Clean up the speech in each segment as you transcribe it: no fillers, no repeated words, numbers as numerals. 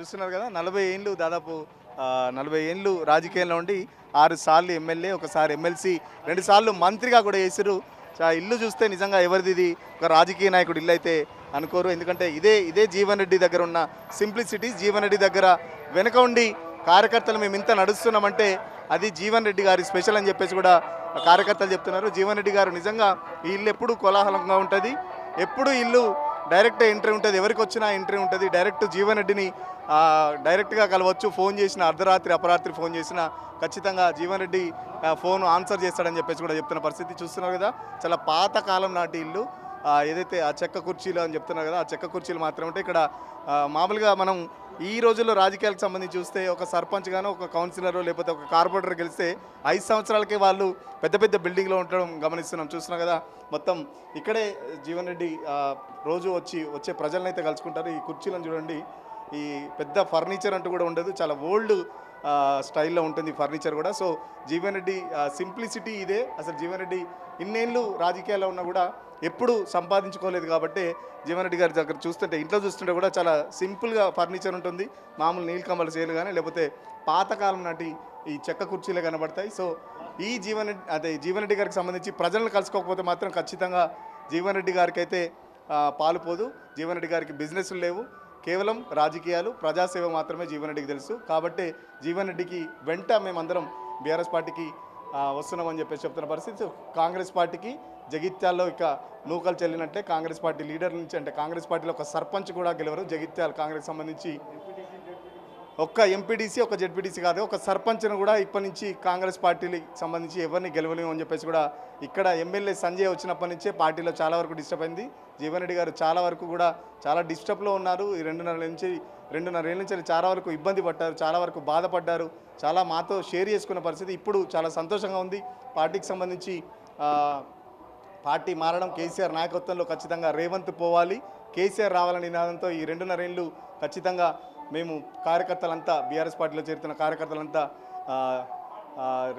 చూస్తున్నారు కదా 40 ఏళ్ళు దాదాపు 40 ఏళ్ళు రాజకీయాల్లో ఉండి 6 సార్లు ఎమ్మెల్యే, ఒకసారి ఎమ్మెల్సీ, 2 సార్లు మంత్రిగా కూడా చేశారు. ఇల్లు చూస్తే నిజంగా ఎవరిది ఇది ఒక రాజకీయ నాయకుడు ఇల్లు అయితే అనుకోరు. ఎందుకంటే ఇదే జీవన్ రెడ్డి దగ్గర ఉన్న సింప్లిసిటీ. జీవన్ రెడ్డి దగ్గర వెనక ఉండి కార్యకర్తలు మేము ఇంత నడుస్తున్నామంటే అది జీవన్ రెడ్డి గారి స్పెషల్ అని చెప్పేసి కూడా కార్యకర్తలు చెప్తున్నారు. జీవన్ రెడ్డి గారు నిజంగా ఈ ఇల్లు ఎప్పుడు కోలాహలంగా ఉంటుంది, ఎప్పుడు ఇల్లు డైరెక్ట్ ఎంట్రీ ఉంటుంది, ఎవరికి వచ్చినా ఎంట్రీ ఉంటుంది. డైరెక్ట్ జీవన్ రెడ్డిని డైరెక్ట్గా కలవచ్చు. ఫోన్ చేసిన అర్ధరాత్రి అపరాత్రి ఫోన్ చేసినా ఖచ్చితంగా జీవన్ రెడ్డి ఫోన్ ఆన్సర్ చేస్తాడని చెప్పేసి కూడా చెప్తున్న పరిస్థితి చూస్తున్నారు కదా. చాలా పాతకాలం నాటి ఇల్లు. ఏదైతే ఆ చెక్క కుర్చీలు అని చెప్తున్నారు కదా, ఆ చెక్క కుర్చీలు మాత్రమే ఉంటాయి ఇక్కడ. మామూలుగా మనం ఈ రోజుల్లో రాజకీయాలకు సంబంధించి చూస్తే ఒక సర్పంచ్ గాను, ఒక కౌన్సిలర్, లేకపోతే ఒక కార్పొరేటర్ గెలిస్తే 5 సంవత్సరాలకే వాళ్ళు పెద్ద పెద్ద బిల్డింగ్లో ఉండడం గమనిస్తున్నాం. చూస్తున్నాం కదా. మొత్తం ఇక్కడే జీవన్ రెడ్డి రోజు వచ్చే ప్రజలను అయితే కలుసుకుంటారు. ఈ కుర్చీలను చూడండి, ఈ పెద్ద ఫర్నిచర్ అంటూ కూడా ఉండదు, చాలా ఓల్డ్ స్టైల్లో ఉంటుంది ఫర్నిచర్ కూడా. సో జీవన్ రెడ్డి సింప్లిసిటీ ఇదే. అసలు జీవన్ రెడ్డి ఇన్నేళ్ళు రాజకీయాల్లో ఉన్నా కూడా ఎప్పుడు సంపాదించుకోలేదు కాబట్టి జీవన్ రెడ్డి గారి దగ్గర చూస్తుంటే, ఇంట్లో చూస్తుంటే కూడా చాలా సింపుల్గా ఫర్నిచర్ ఉంటుంది. మామూలు నీలకమల చేలు కానీ, లేకపోతే పాతకాలం నాటి ఈ చెక్క కుర్చీలే కనబడతాయి. సో ఈ జీవన్ రెడ్డి గారికి సంబంధించి ప్రజలను కలుసుకోకపోతే మాత్రం ఖచ్చితంగా జీవన్ రెడ్డి గారికి అయితే పాలుపోదు. జీవన్ రెడ్డి గారికి బిజినెస్లు లేవు, కేవలం రాజకీయాలు, ప్రజాసేవ మాత్రమే జీవన్ రెడ్డికి తెలుసు. కాబట్టి జీవన్ రెడ్డికి వెంట మేమందరం బీఆర్ఎస్ పార్టీకి వస్తున్నామని చెప్పేసి చెప్తున్న పరిస్థితి. కాంగ్రెస్ పార్టీకి జగిత్యాల్లో ఇక నూకలు చెల్లినట్లే. కాంగ్రెస్ పార్టీ లీడర్ నుంచి, అంటే కాంగ్రెస్ పార్టీలో ఒక సర్పంచ్ కూడా గెలవరు. జగిత్యాల కాంగ్రెస్ సంబంధించి ఒక్క ఎంపీటీసీ, ఒక జెడ్పీటీసీ కాదు, ఒక సర్పంచ్ను కూడా ఇప్పటి నుంచి కాంగ్రెస్ పార్టీకి సంబంధించి ఎవరిని గెలవలేము అని చెప్పేసి కూడా ఇక్కడ ఎమ్మెల్యే సంజయ్ వచ్చినప్పటి నుంచే పార్టీలో చాలా వరకు డిస్టర్బ్ అయింది. జీవన్ రెడ్డి గారు చాలా వరకు కూడా చాలా డిస్టర్బ్లో ఉన్నారు. ఈ 2.5 ఏళ్ళ నుంచి చాలా వరకు ఇబ్బంది పడ్డారు, చాలా వరకు బాధపడ్డారు, చాలా మాతో షేర్ చేసుకున్న పరిస్థితి. ఇప్పుడు చాలా సంతోషంగా ఉంది. పార్టీకి సంబంధించి పార్టీ మారడం, కేసీఆర్ నాయకత్వంలో ఖచ్చితంగా రేవంత్ పోవాలి, కేసీఆర్ రావాలని నినాదంతో ఈ 2.5 ఏళ్ళు ఖచ్చితంగా మేము కార్యకర్తలంతా, బీఆర్ఎస్ పార్టీలో చేరుతున్న కార్యకర్తలంతా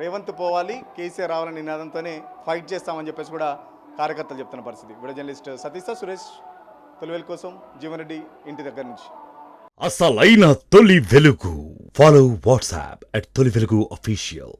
రేవంత్ పోవాలి, కేసీఆర్ రావాలని నినాదంతోనే ఫైట్ చేస్తామని చెప్పేసి కూడా కార్యకర్తలు చెప్తున్న పరిస్థితి. వీడియో జర్నలిస్ట్ సతీష్ సురేష్, తొలివేలు కోసం, జీవన్ రెడ్డి ఇంటి దగ్గర నుంచి. అసలైన తొలి వెలుగు. ఫాలో వాట్సాప్ @తొలి వెలుగు official.